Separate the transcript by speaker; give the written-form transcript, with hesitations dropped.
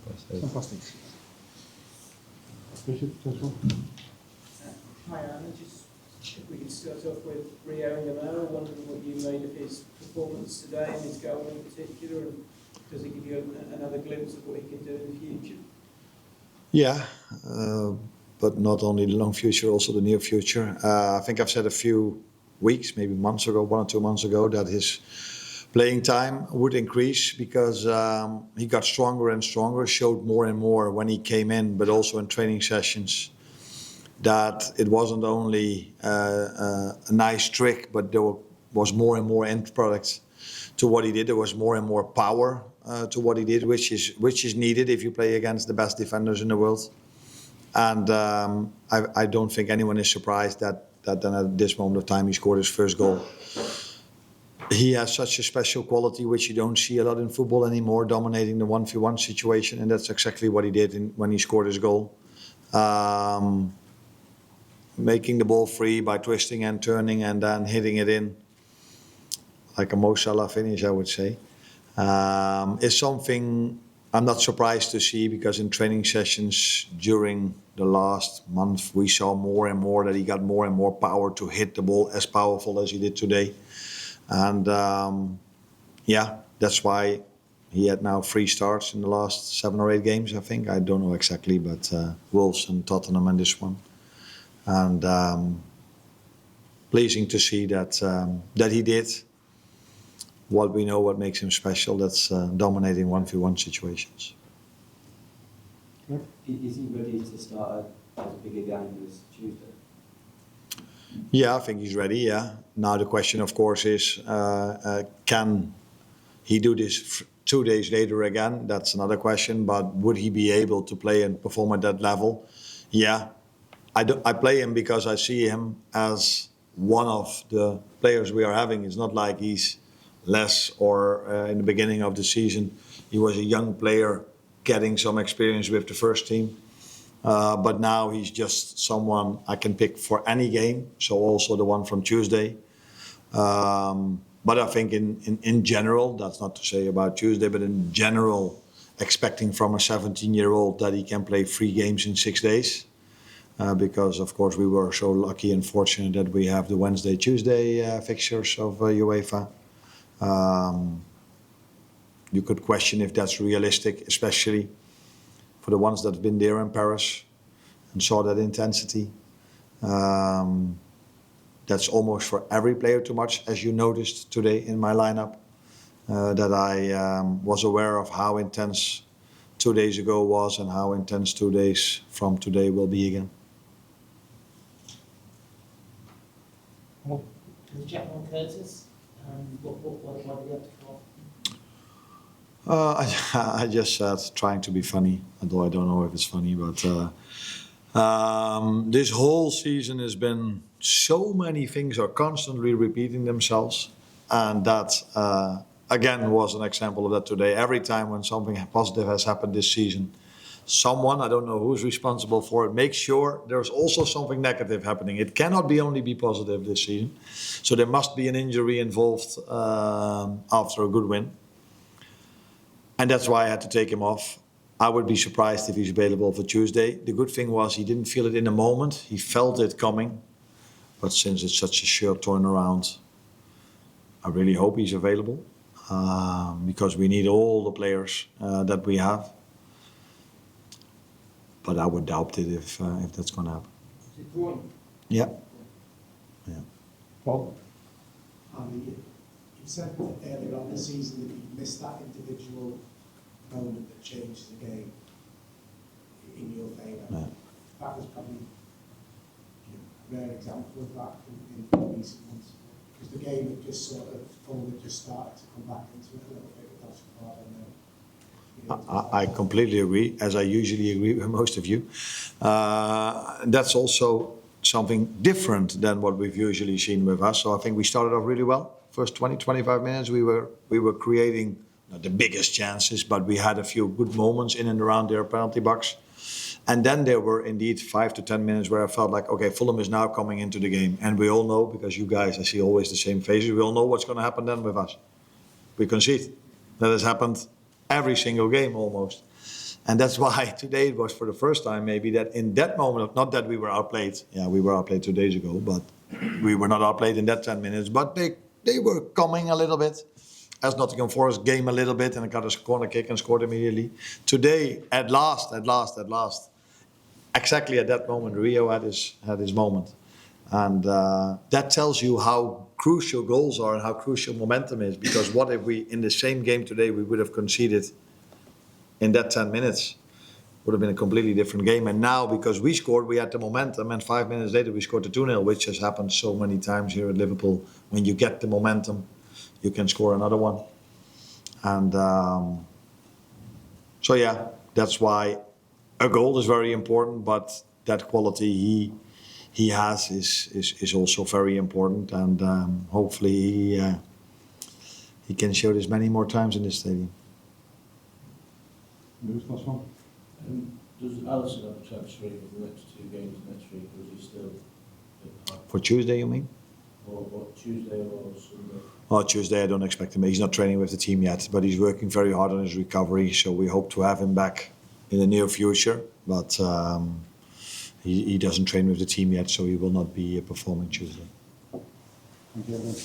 Speaker 1: Fantastic.
Speaker 2: Hi Anna, just if we could start off with Rio Ngumoha, wondering what you made of his performance today and his goal in particular, and does it give you another glimpse of what he can do in the future?
Speaker 3: Yeah, but not only the long future, also the near future. I think I've said a few weeks, maybe months ago, 1 or 2 months ago, that his playing time would increase because he got stronger and stronger, showed more and more when he came in, but also in training sessions, that it wasn't only a nice trick, but there was more and more end product to what he did. There was more and more power to what he did, which is needed if you play against the best defenders in the world. And I don't think anyone is surprised that then at this moment of time he scored his first goal. He has such a special quality which you don't see a lot in football anymore, dominating the 1v1 situation, and that's exactly what he did when he scored his goal. Making the ball free by twisting and turning and then hitting it in, like a Mo Salah finish, I would say, is something I'm not surprised to see, because in training sessions during the last month we saw more and more that he got more and more power to hit the ball as powerful as he did today. And that's why he had now 3 starts in the last 7 or 8 games, I think. I don't know exactly, but Wolves and Tottenham and this one. And pleasing to see that he did what we know, what makes him special. That's dominating 1v1 situations.
Speaker 4: Is he ready to start as big a game as Tuesday?
Speaker 3: Yeah, I think he's ready, yeah. Now the question, of course, is can he do this 2 days later again? That's another question. But would he be able to play and perform at that level? Yeah. I play him because I see him as one of the players we are having. It's not like he's less, or in the beginning of the season he was a young player getting some experience with the first team. But now he's just someone I can pick for any game, so also the one from Tuesday. But I think in general, that's not to say about Tuesday, but in general, expecting from a 17-year-old that he can play 3 games in 6 days. Because, of course, we were so lucky and fortunate that we have the Wednesday-Tuesday fixtures of UEFA. You could question if that's realistic, especially for the ones that have been there in Paris and saw that intensity. That's almost for every player too much, as you noticed today in my lineup, that I was aware of how intense 2 days ago was and how intense 2 days from today will be again.
Speaker 5: With Jack and Kerkez, what do you have to call?
Speaker 3: I just said trying to be funny, although I don't know if it's funny, but this whole season has been so many things are constantly repeating themselves, and that again was an example of that today. Every time when something positive has happened this season, someone, I don't know who's responsible for it, makes sure there's also something negative happening. It cannot only be positive this season, so there must be an injury involved after a good win. And that's why I had to take him off. I would be surprised if he's available for Tuesday. The good thing was he didn't feel it in the moment. He felt it coming. But since it's such a short turnaround, I really hope he's available. Because we need all the players that we have. But I would doubt it if that's going to happen.
Speaker 2: Is it groin?
Speaker 3: Yeah.
Speaker 1: Paul?
Speaker 6: You said earlier on the season that you missed that individual moment that changed the game in your favour.
Speaker 3: Yeah.
Speaker 6: That was probably a rare example of that in recent months. Because the game had just sort of, Fulham had just started to come back into it a little bit with Oxford and
Speaker 3: I completely agree, as I usually agree with most of you. That's also something different than what we've usually seen with us. So I think we started off really well. First 20, 25 minutes, we were creating not the biggest chances, but we had a few good moments in and around their penalty box. And then there were indeed 5 to 10 minutes where I felt like, okay, Fulham is now coming into the game. And we all know, because you guys, I see always the same faces, we all know what's going to happen then with us. We concede. That has happened every single game almost. And that's why today it was for the first time maybe that in that moment, not that we were outplayed. Yeah, we were outplayed 2 days ago, but we were not outplayed in that 10 minutes. But they were coming a little bit, as Nottingham Forest game a little bit, and got a corner kick and scored immediately. Today, at last, exactly at that moment, Rio had his moment. And that tells you how crucial goals are and how crucial momentum is. Because what if we, in the same game today, we would have conceded in that 10 minutes? Would have been a completely different game. And now, because we scored, we had the momentum, and 5 minutes later we scored the 2-0, which has happened so many times here at Liverpool. When you get the momentum, you can score another one. And so yeah, that's why a goal is very important, but that quality he has is also very important, and hopefully he can show this many more times in this stadium.
Speaker 1: Last one.
Speaker 7: Does Allison have a chance for the next 2 games next week, or is he still
Speaker 3: For Tuesday, you mean?
Speaker 7: or Tuesday or Sunday?
Speaker 3: Oh, Tuesday, I don't expect him. He's not training with the team yet, but he's working very hard on his recovery, so we hope to have him back in the near future. But he doesn't train with the team yet, so he will not be performing Tuesday.
Speaker 1: Thank you, everyone.